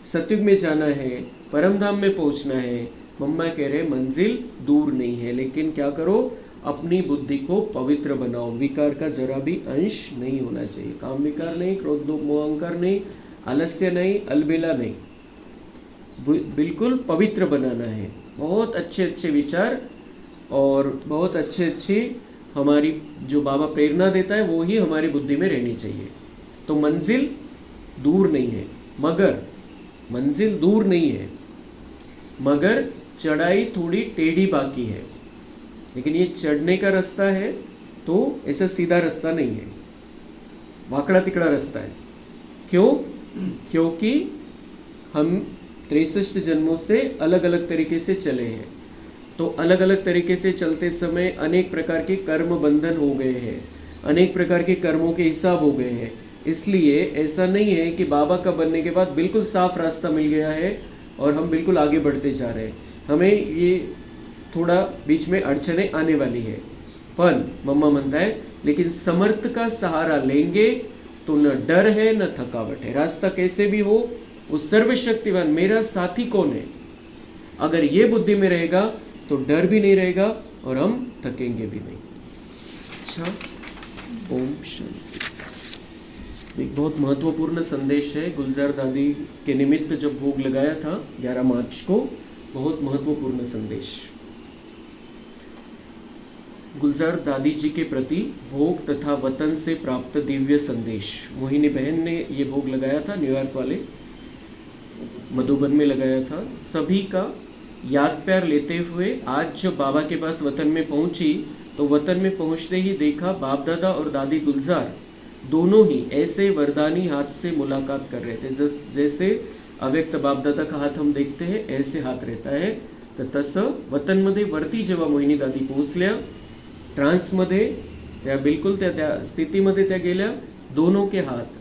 सतयुग में जाना है, परम धाम में पहुंचना है, मम्मा कह रहे मंजिल दूर नहीं है, लेकिन क्या करो, अपनी बुद्धि को पवित्र बनाओ। विकार का जरा भी अंश नहीं होना चाहिए। काम विकार नहीं, क्रोध मोह अहंकार नहीं, आलस्य नहीं, अलबेला नहीं, बिल्कुल पवित्र बनाना है। बहुत अच्छे अच्छे विचार और बहुत अच्छे अच्छे हमारी जो बाबा प्रेरणा देता है वो ही हमारी बुद्धि में रहनी चाहिए। तो मंजिल दूर नहीं है, मगर मंजिल दूर नहीं है, मगर चढ़ाई थोड़ी टेढ़ी बाकी है। लेकिन ये चढ़ने का रास्ता है तो ऐसा सीधा रास्ता नहीं है, वाकड़ा तिकड़ा रास्ता है। क्यों? क्योंकि हम 63 जन्मों से अलग अलग तरीके से चले हैं। तो अलग अलग तरीके से चलते समय अनेक प्रकार के कर्म बंधन हो गए हैं, अनेक प्रकार के कर्मों के हिसाब हो गए हैं। इसलिए ऐसा नहीं है कि बाबा का बनने के बाद बिल्कुल साफ रास्ता मिल गया है और हम बिल्कुल आगे बढ़ते जा रहे हैं। हमें ये थोड़ा बीच में अड़चने आने वाली है, पर मम्मा मनता है लेकिन समर्थ का सहारा लेंगे तो न डर है न थकावट है। रास्ता कैसे भी हो, वो सर्वशक्तिवान मेरा साथी कौन है, अगर ये बुद्धि में रहेगा तो डर भी नहीं रहेगा और हम थकेंगे भी नहीं। अच्छा, ओम शांति। एक बहुत महत्वपूर्ण संदेश है, गुलजार दादी के निमित्त जब भोग लगाया था 11 मार्च को, बहुत महत्वपूर्ण संदेश। गुलजार दादी जी के प्रति भोग तथा वतन से प्राप्त दिव्य संदेश। मोहिनी बहन ने ये भोग लगाया था, न्यूयॉर्क वाले मधुबन में लगाया था। सभी का याद प्यार लेते हुए आज जब बाबा के पास वतन में पहुंची तो वतन में पहुंचते ही देखा बाप दादा और दादी गुलजार दोनों ही ऐसे वरदानी हाथ से मुलाकात कर रहे थे। जैसे अव्यक्त बाप दादा का हाथ हम देखते हैं ऐसे हात रहता है। तर तसं वतनमध्ये वरती जेव्हा मोहिनी दादी पोहोचल्या, ट्रान्समध्ये त्या बिल्कुल त्या स्थितीमध्ये त्या गेल्या, दोनों के हाथ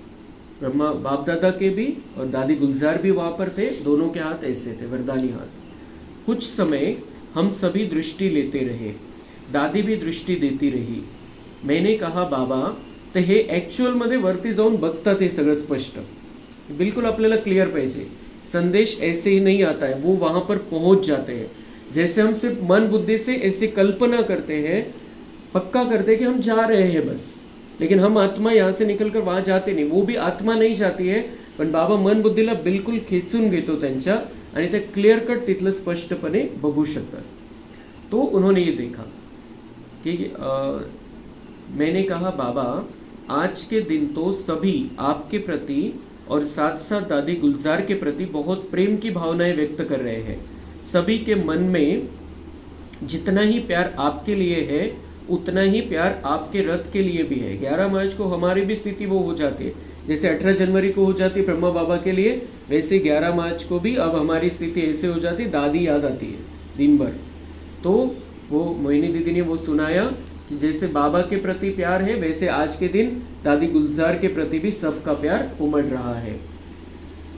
ब्रह्मा बाप दादा के भी और दादी गुलजार भी वहाँ पर थे, दोनों के हाथ ऐसे थे, वरदानी हाथ। कुछ समय हम सभी दृष्टि लेते रहे, दादी भी दृष्टी देती रही। मैंने कहा बाबा तर हे ॲक्च्युअलमध्ये वरती जाऊन बघतात हे सगळं स्पष्ट, बिल्कुल आपल्याला क्लियर पाहिजे। संदेश ऐसे ही नहीं आता है, वो वहाँ पर पहुँच जाते हैं। जैसे हम सिर्फ मन बुद्धि से ऐसे कल्पना करते हैं, पक्का करते हैं कि हम जा रहे हैं बस, लेकिन हम आत्मा यहाँ से निकलकर वहाँ जाते नहीं, वो भी आत्मा नहीं जाती है, पण बाबा मन बुद्धीला बिल्कुल खेचून घेतो त्यांच्या आणि ते क्लियर कट तिथलं स्पष्टपणे बघू शकतात। तो उन्होंने ये देखा कि मैंने कहा बाबा आज के दिन तो सभी आपके प्रति और साथ साथ दादी गुलजार के प्रति बहुत प्रेम की भावनाएं व्यक्त कर रहे हैं। सभी के मन में जितना ही प्यार आपके लिए है उतना ही प्यार आपके रथ के लिए भी है। 11 मार्च को हमारी भी स्थिति वो हो जाती है, जैसे 18 जनवरी को हो जाती है ब्रह्मा बाबा के लिए, वैसे 11 मार्च को भी अब हमारी स्थिति ऐसे हो जाती, दादी याद आती है दिन भर। तो वो मोहिनी दीदी ने वो सुनाया कि जैसे बाबा के प्रति प्यार है वैसे आज के दिन दादी गुलजार के प्रति भी सबका प्यार उमड़ रहा है।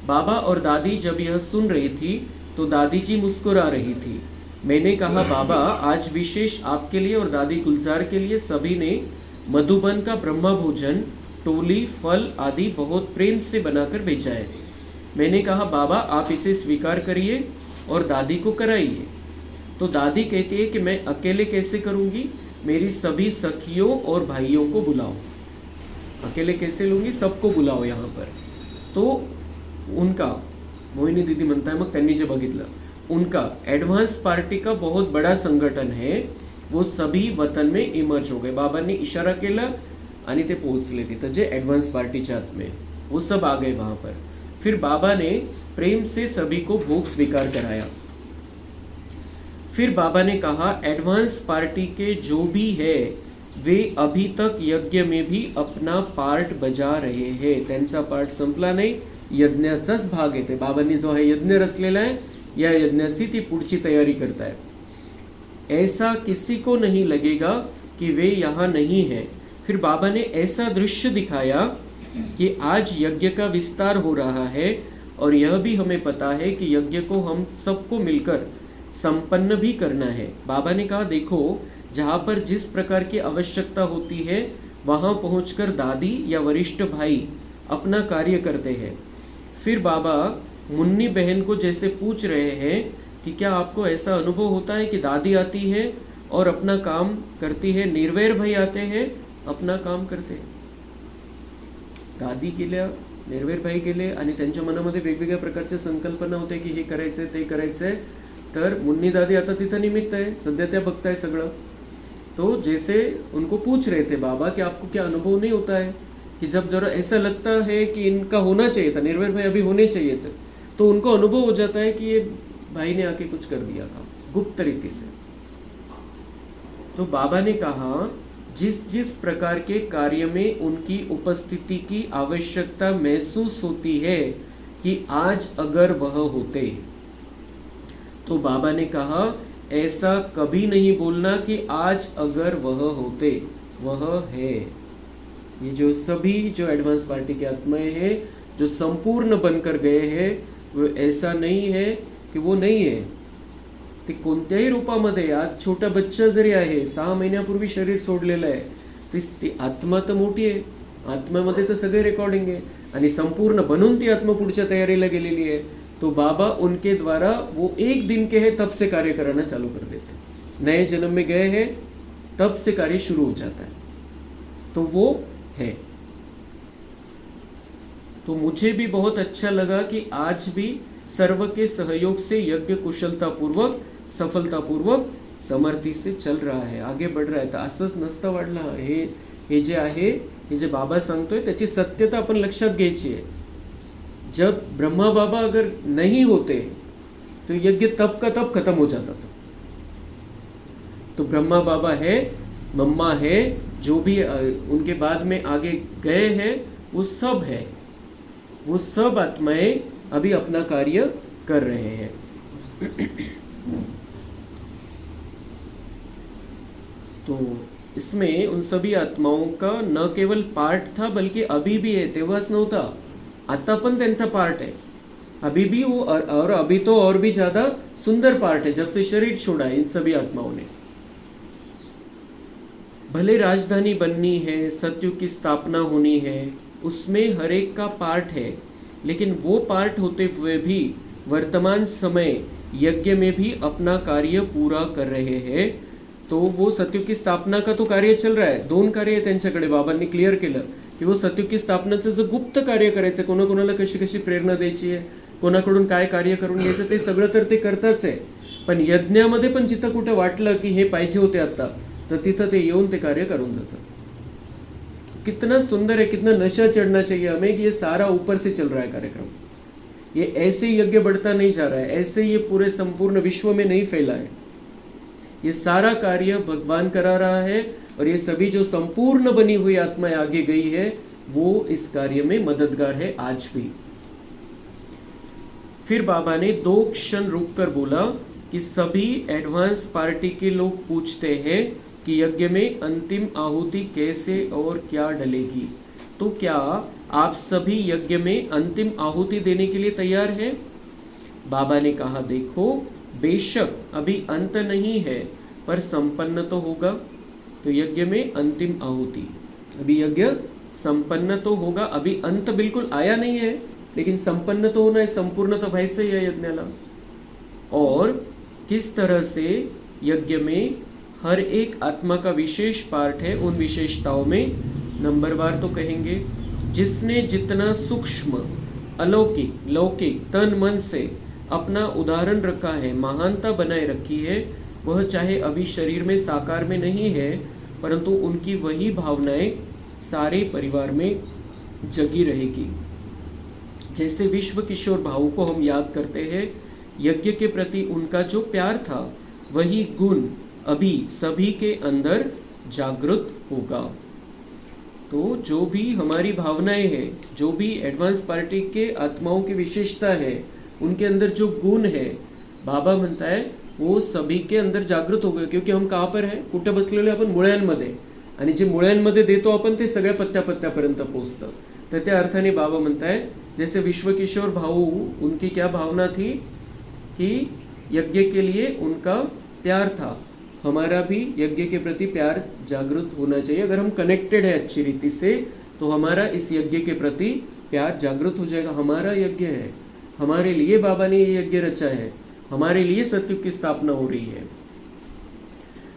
बाबा और दादी जब यह सुन रही थी तो दादी जी मुस्कुरा रही थी। मैंने कहा बाबा आज विशेष आपके लिए और दादी गुलजार के लिए सभी ने मधुबन का ब्रह्मा भोजन, टोली, फल आदि बहुत प्रेम से बनाकर भेजा है। मैंने कहा बाबा आप इसे स्वीकार करिए और दादी को कराइए। तो दादी कहती है कि मैं अकेले कैसे करूँगी, मेरी सभी सखियों और भाइयों को बुलाओ। अकेले कैसे लूँगी, सबको बुलाओ यहाँ पर। तो उनका मोहिनी दीदी म्हणताय मग त्यांनी जे बघितलं, उनका एडवांस पार्टी का बहुत बड़ा संगठन है, वो सभी वतन में इमर्ज हो गए। बाबांनी इशारा केला आणि ते पोहोचले तिथं जे एडवांस पार्टीच्या हात में, वो सब आ गए वहाँ पर। फिर बाबा ने प्रेम से सभी को भोग स्वीकार कराया। फिर बाबा ने कहा एडवांस पार्टी के जो भी है वे अभी तक यज्ञ में भी अपना पार्ट बजा रहे हैं। त्यांचा पार्ट संपला नाही, यज्ञाचाच भाग येते। बाबांनी जो है यज्ञ रचलेला है, या यज्ञाची ती पुढची तयारी करता है। ऐसा किसी को नहीं लगेगा कि वे यहाँ नहीं है। फिर बाबा ने ऐसा दृश्य दिखाया कि आज यज्ञ का विस्तार हो रहा है और यह भी हमें पता है कि यज्ञ को हम सबको मिलकर संपन्न भी करना है। बाबा ने कहा देखो, जहाँ पर जिस प्रकार की आवश्यकता होती है वहाँ पहुंचकर दादी या वरिष्ठ भाई अपना कार्य करते हैं। फिर बाबा मुन्नी बहन को जैसे पूछ रहे हैं कि क्या आपको ऐसा अनुभव होता है कि दादी आती है और अपना काम करती है, निर्वैर भाई आते हैं अपना काम करते हैं। दादी गेल्या, निर्वैर भाई गेले आणि त्यांच्या मनामध्ये वेगवेगळ्या प्रकारच्या संकल्पना होते की हे करायचंय ते करायचंय, तर मुन्नी दादी आता तिथं निमित्त आहे, सध्या त्या बघताय सगळं। तो जैसे उनको पूछ रहे थे बाबा कि आपको क्या अनुभव नहीं होता है कि जब जरा ऐसा लगता है कि इनका होना चाहिए था, निर्वैर भाई अभी होने चाहिए थे, तो उनको अनुभव हो जाता है कि ये भाई ने आके कुछ कर दिया काम गुप्त रीति से। तो बाबा ने कहा जिस जिस प्रकार के कार्य में उनकी उपस्थिति की आवश्यकता महसूस होती है कि आज अगर वह होते, तो बाबा ने कहा ऐसा कभी नहीं बोलना कि आज अगर वह होते, वह है। ये जो सभी जो एडवांस पार्टी के आत्माएं हैं जो संपूर्ण बनकर गए हैं, वो ऐसा नहीं है कि वो नाही आहे, ते कोणत्याही रूपामध्ये, आज छोटा बच्चा जरी आहे, 6 महिन्यापूर्वी शरीर सोडलेलं आहे, ती आत्मा तर मोठी आहे, आत्म्यामध्ये तर सगळे रेकॉर्डिंग आहे आणि संपूर्ण बनून ती आत्मा पुढच्या तयारीला गेलेली आहे। तो बाबा उनके द्वारा वो एक दिन के हैं तब से कार्य कराना चालू कर देते हैं, नए जन्म में गए हैं तब से कार्य शुरू हो जाता है, तो वो है। तो मुझे भी बहुत अच्छा लगा कि आज भी सर्व के सहयोग से यज्ञ कुशलतापूर्वक, सफलतापूर्वक, समर्थी से चल रहा है, आगे बढ़ रहा है। तर असंच नसतं वाढलं, हे जे आहे, हे जे बाबा सांगतोय त्याची सत्यता आपण लक्षात घ्यायची आहे। जब ब्रह्मा बाबा अगर नहीं होते तो यज्ञ तब का तब खत्म हो जाता था। तो ब्रह्मा बाबा है, मम्मा है, जो भी उनके बाद में आगे गए हैं वो सब है, वो सब आत्माएं अभी अपना कार्य कर रहे हैं। तो इसमें उन सभी आत्माओं का न केवल पार्ट था बल्कि अभी भी है, तेव्हाच नव्हता, आता पण त्यांचा पार्ट है, अभी भी वो, और अभी तो और भी ज़्यादा सुंदर पार्ट है जब से शरीर छोड़ा है इन सभी आत्माओं ने। भले राजधानी बननी है, सतयुग की स्थापना होनी है, उसमें हर एक का पार्ट है, लेकिन वो पार्ट होते हुए भी वर्तमान समय यज्ञ में भी अपना कार्य पूरा कर रहे हैं। तो वो सतयुग की स्थापना का तो कार्य चल रहा है, 2 कार्य आहे त्यांच्याकडे, बाबांनी क्लिअर केलं की वो सतयुग की स्थापनाचं जो गुप्त कार्य करायचं, कोणाकोणाला कशी कशी प्रेरणा द्यायची आहे, कोणाकडून काय कार्य करून घ्यायचं, ते सगळं तर ते करताच आहे, पण यज्ञामध्ये पण जिथं कुठं वाटलं की हे पाहिजे होते आता, तर तिथं ते येऊन ते कार्य करून जातात। कितना सुंदर है, कितना नशा चढ़ना चाहिए हमें कि ये सारा ऊपर से चल रहा है कार्यक्रम, ये ऐसे यज्ञ बढ़ता नहीं जा रहा है, ऐसे ये पूरे संपूर्ण विश्व में नहीं फैला है, ये सारा कार्य भगवान करा रहा है और ये सभी जो संपूर्ण बनी हुई आत्माएं आगे गई है वो इस कार्य में मददगार है आज भी। फिर बाबा ने 2 क्षण रुककर बोला कि सभी एडवांस पार्टी के लोग पूछते हैं कि यज्ञ में अंतिम आहुति कैसे और क्या डलेगी, तो क्या आप सभी यज्ञ में अंतिम आहुति देने के लिए तैयार हैं? बाबा ने कहा देखो, बेशक अभी अंत नहीं है पर संपन्न तो होगा। तो यज्ञ में अंतिम आहुति, अभी यज्ञ संपन्न तो होगा, अभी अंत बिल्कुल आया नहीं है, लेकिन संपन्न तो होना है, संपूर्ण तो व्हायचं है यज्ञाला। और किस तरह से यज्ञ में हर एक आत्मा का विशेष पार्ट है, उन विशेषताओं में नंबरवार तो कहेंगे। जिसने जितना सूक्ष्म, अलौकिक, लौकिक तन मन से अपना उदाहरण रखा है, महानता बनाए रखी है, वह चाहे अभी शरीर में साकार में नहीं है, परंतु उनकी वही भावनाएं सारे परिवार में जगी रहेगी। जैसे विश्व किशोर भाऊ को हम याद करते हैं, यज्ञ के प्रति उनका जो प्यार था वही गुण अभी सभी के अंदर जागृत होगा। तो जो भी हमारी भावनाएं हैं, जो भी एडवांस पार्टी के आत्माओं की विशेषता है, उनके अंदर जो गुण है, बाबा म्हणता है वो सभी के अंदर जागृत हो गए। क्योंकि हम कहाँ पर हैं, कुठे बसलेलो आपण मुळ्यांमध्ये, आणि जे मुळ्यांमध्ये देतो आपण ते सगळ्या पत्त्यापर्यंत पोहोचतं. तर त्या अर्थाने बाबा म्हणताय जैसे विश्व किशोर भाऊ उनकी क्या भावना थी कि यज्ञ के लिए उनका प्यार था, हमारा भी यज्ञ के प्रति प्यार जागृत होना चाहिए. अगर हम कनेक्टेड है अच्छी रीति से तो हमारा इस यज्ञ के प्रति प्यार जागृत हो जाएगा. हमारा यज्ञ है, हमारे लिए बाबा ने ये यज्ञ रचा है, हमारे लिए सतयुग की स्थापना हो रही है.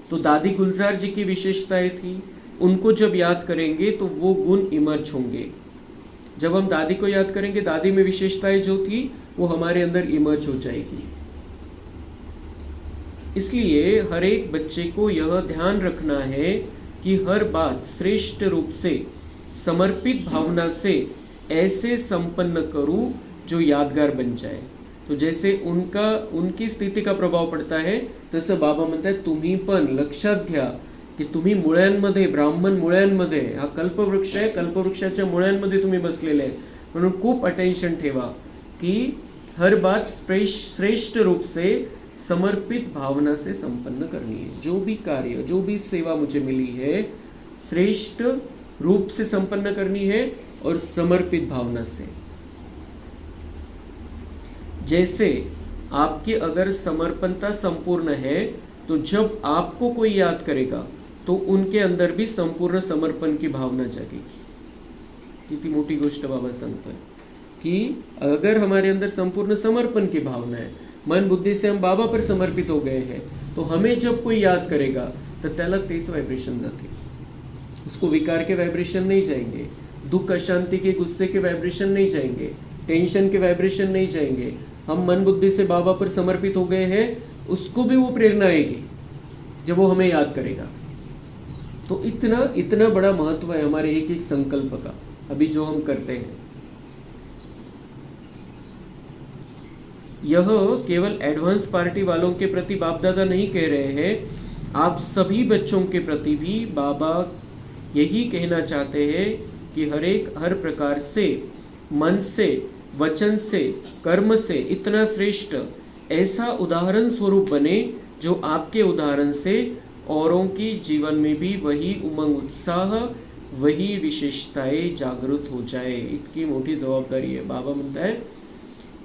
तो दादी गुलजार जी की विशेषताएं थी, उनको जब याद करेंगे तो वो गुण इमर्ज होंगे. जब हम दादी को याद करेंगे, दादी में विशेषताएं जो थी वो हमारे अंदर इमर्ज हो जाएगी. इसलिए हर एक बच्चे को यह ध्यान रखना है कि हर बात श्रेष्ठ रूप से समर्पित भावना से ऐसे संपन्न करूं जो यादगार बन जाए. तो जैसे उनकी स्थिती का प्रभाव पडता आहे तसं बाबा म्हणतात तुम्ही पण लक्षात घ्या की तुम्ही मुळ्यांमध्ये, ब्राह्मण मुळ्यांमध्ये, हा कल्पवृक्ष आहे, कल्पवृक्षाच्या मुळ्यांमध्ये तुम्ही बसलेले आहे. म्हणून खूप अटेन्शन ठेवा कि हर बात श्रेष्ठ रूप से समर्पित भावना से संपन्न करनी है. जो भी कार्य, जो भी सेवा मुझे मिली है श्रेष्ठ रूप से संपन्न करनी है और समर्पित भावना से. जैसे आपकी अगर समर्पणता संपूर्ण है तो जब आपको कोई याद करेगा तो उनके अंदर भी संपूर्ण समर्पण की भावना जागेगी. किती मोठी गोष्ट बाबा सांगतोय कि अगर हमारे अंदर संपूर्ण समर्पण की भावना है, मन बुद्धि से हम बाबा पर समर्पित हो गए हैं, तो हमें जब कोई याद करेगा तो त्याला तेच वाइब्रेशन जाते. उसको विकार के वाइब्रेशन नहीं जाएंगे, दुख अशांति के गुस्से के वाइब्रेशन नहीं जाएंगे, टेंशन के वाइब्रेशन नहीं जाएंगे. हम मन बुद्धि से बाबा पर समर्पित हो गए हैं, उसको भी वो प्रेरणा आएगी जब वो हमें याद करेगा. तो इतना बड़ा महत्व है हमारे एक एक संकल्प का अभी जो हम करते हैं. यह केवल एडवांस पार्टी वालों के प्रति बाप दादा नहीं कह रहे हैं, आप सभी बच्चों के प्रति भी बाबा यही कहना चाहते हैं कि हर प्रकार से, मन से, वचन से, कर्म से इतना श्रेष्ठ ऐसा उदाहरण स्वरूप बने जो आपके उदाहरण से औरों की जीवन में भी वही उमंग, उत्साह, वही विशेषताएं जागृत हो जाए. इतकी मोठी जबाबदारी आहे. बाबा म्हणताय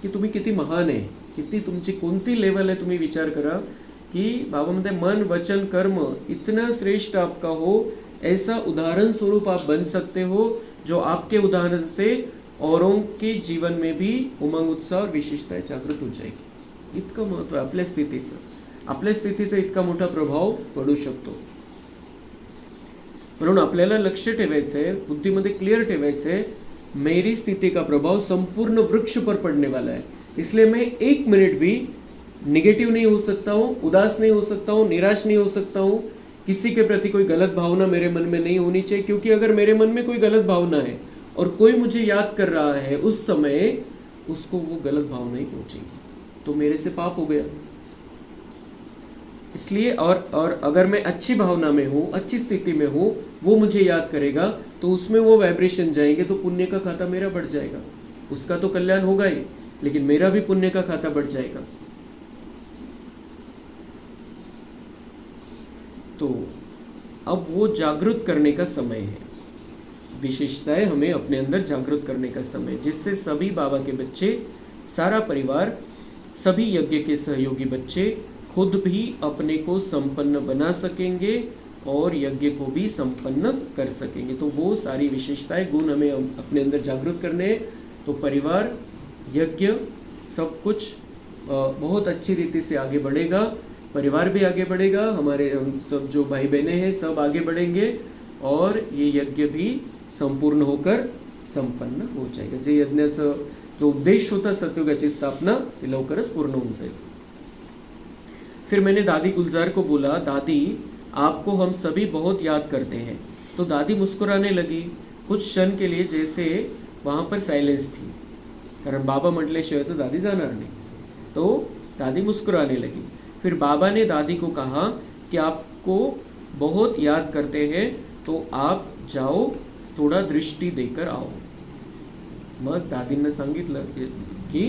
की तुम्ही किती महान आहे, किती तुमची कोणती लेवल आहे. तुम्ही विचार करा कि बाबा म्हणताय मन, वचन, कर्म इतना श्रेष्ठ आपका हो, ऐसा उदाहरण स्वरूप आप बन सकते हो जो आपके उदाहरण से औरों के जीवन में भी उमंग, उत्साह और विशेषताएं जागृत हो जाएगी. इतकं महत्व आहे आपल्या स्थितीचा इतका मोठा प्रभाव पडू शकतो. म्हणून आपल्याला लक्ष ठेवायचं आहे, बुद्धीमध्ये क्लियर ठेवायचं आहे, मेरी स्थिति का प्रभाव संपूर्ण वृक्ष पर पड़ने वाला है. इसलिए मैं एक मिनट भी नेगेटिव नहीं हो सकता हूँ, उदास नहीं हो सकता हूँ, निराश नहीं हो सकता हूँ. किसी के प्रति कोई गलत भावना मेरे मन में नहीं होनी चाहिए, क्योंकि अगर मेरे मन में कोई गलत भावना है और कोई मुझे याद कर रहा है उस समय, उसको वो गलत भावना ही पहुंचेगी तो मेरे से पाप हो गया. इसलिए और अगर मैं अच्छी भावना में हूँ, अच्छी स्थिति में हूँ, वो मुझे याद करेगा तो उसमें वो वाइब्रेशन जाएंगे तो पुण्य का खाता मेरा बढ़ जाएगा. उसका तो कल्याण होगा ही, लेकिन मेरा भी पुण्य का खाता बढ़ जाएगा. तो अब वो जागृत करने का समय है, विशेषताएं हमें अपने अंदर जागृत करने का समय, जिससे सभी बाबा के बच्चे, सारा परिवार, सभी यज्ञ के सहयोगी बच्चे खुद भी अपने को संपन्न बना सकेंगे और यज्ञ को भी संपन्न कर सकेंगे. तो वो सारी विशेषताएं, गुण हमें अपने अंदर जागृत करने हैं. तो परिवार, यज्ञ, सब कुछ बहुत अच्छी रीति से आगे बढ़ेगा. परिवार भी आगे बढ़ेगा, हमारे सब जो भाई बहनें हैं सब आगे बढ़ेंगे और ये यज्ञ भी संपूर्ण होकर संपन्न हो जाएगा. जे यज्ञाचा जो उद्देश होता सतयुगाची स्थापना, ते लवकरच पूर्ण होऊन जाईल. फिर मैंने दादी गुलजार को बोला, दादी आपको हम सभी बहुत याद करते हैं. तो दादी मुस्कुराने लगी कुछ क्षण के लिए, जैसे वहाँ पर साइलेंस थी, कारण बाबा म्हटल्याशिवाय तो दादी जाणार नहीं. तो दादी मुस्कुराने लगी. फिर बाबा ने दादी को कहा कि आपको बहुत याद करते हैं तो आप जाओ, थोड़ा दृष्टि देकर आओ. मग दादींना सांगितलं की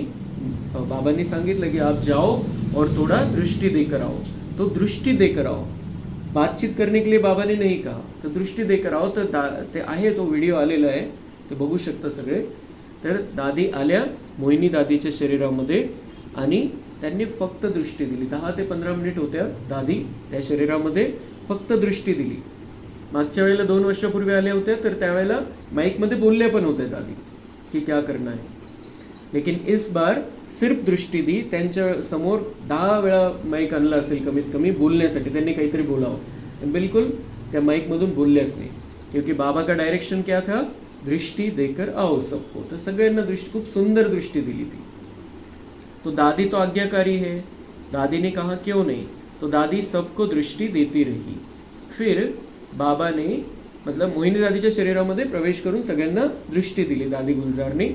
बाबांनी सांगितलं की आप जाओ और थोड़ा दृष्टि देकर आओ. तो दृष्टि देकर आओ बातचीत करने के लिए बाबा ने नहीं कहा, तर दृष्टी देकर आओ. तर ते आहे, तो व्हिडिओ आलेला आहे, ते बघू शकता सगळे. तर दादी आल्या मोहिनी दादीच्या शरीरामध्ये आणि त्यांनी फक्त दृष्टी दिली. 10 ते 15 मिनिट होत्या दादी त्या शरीरामध्ये, फक्त दृष्टी दिली. मागच्या वेळेला 2 वर्षापूर्वी आल्या होत्या, तर त्यावेळेला माईकमध्ये बोलल्या पण होत्या दादी की क्या करना है. लेकिन इस बार सिर्फ दृष्टी दी. त्यांच्या समोर 10 वेळा माईक आणला असेल कमीत कमी बोलण्यासाठी, त्यांनी काहीतरी बोलावं. बिलकुल त्या माईकमधून बोलल्याच नाही, क्योंकि बाबा का डायरेक्शन क्या था, दृष्टी देकर आओ सबको. तर सगळ्यांना दृष्टी, खूप सुंदर दृष्टी दिली थी. तो दादी तो आज्ञाकारी है, दादी ने कहा क्यों नहीं, तो दादी सबको दृष्टी देती रही. फिर बाबा ने मतलब मोहिनी दादीच्या शरीरामध्ये प्रवेश करून सगळ्यांना दृष्टी दिली दादी गुलजारने.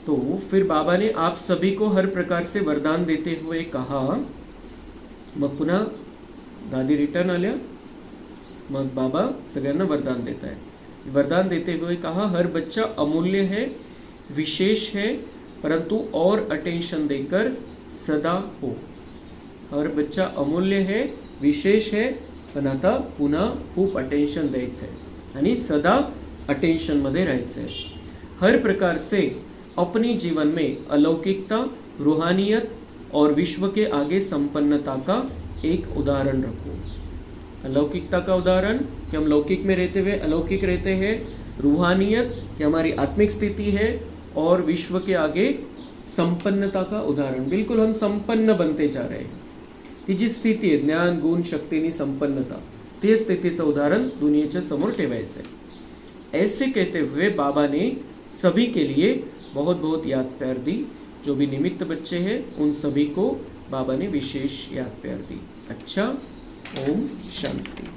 तो फिर बाबा ने आप सभी को हर प्रकार से वरदान देते हुए कहा. मग पुन्हा दादी रिटर्न आल्या, मग बाबा सगळ्यांना वरदान देत आहे. वरदान देते हुए कहा, हर बच्चा अमूल्य है, विशेष है, परंतु और अटेंशन देकर सदा हो. हर बच्चा अमूल्य है, विशेष है, पण आता पुन्हा खूप अटेंशन द्यायचं आहे आणि सदा अटेंशनमध्ये राहायचं आहे. हर प्रकार से अपनी जीवन में अलौकिकता, रूहानियत और विश्व के आगे संपन्नता का एक उदाहरण रखो. अलौकिकता का उदाहरण कि हम लौकिक में रहते हुए अलौकिक रहते हैं, रूहानियत कि हमारी आत्मिक स्थिति है, और विश्व के आगे संपन्नता का उदाहरण. बिल्कुल हम संपन्न बनते जा रहे हैं. ही जी स्थिती आहे, ज्ञान गुण शक्तीनी संपन्नता, ते स्थितीचं उदाहरण दुनियेच्या समोर ठेवायचं आहे. ऐसे कहते हुए बाबा ने सभी के लिए बहुत बहुत याद प्यार दी. जो भी निमित्त बच्चे हैं उन सभी को बाबा ने विशेष याद प्यार दी. अच्छा, ओम शांति.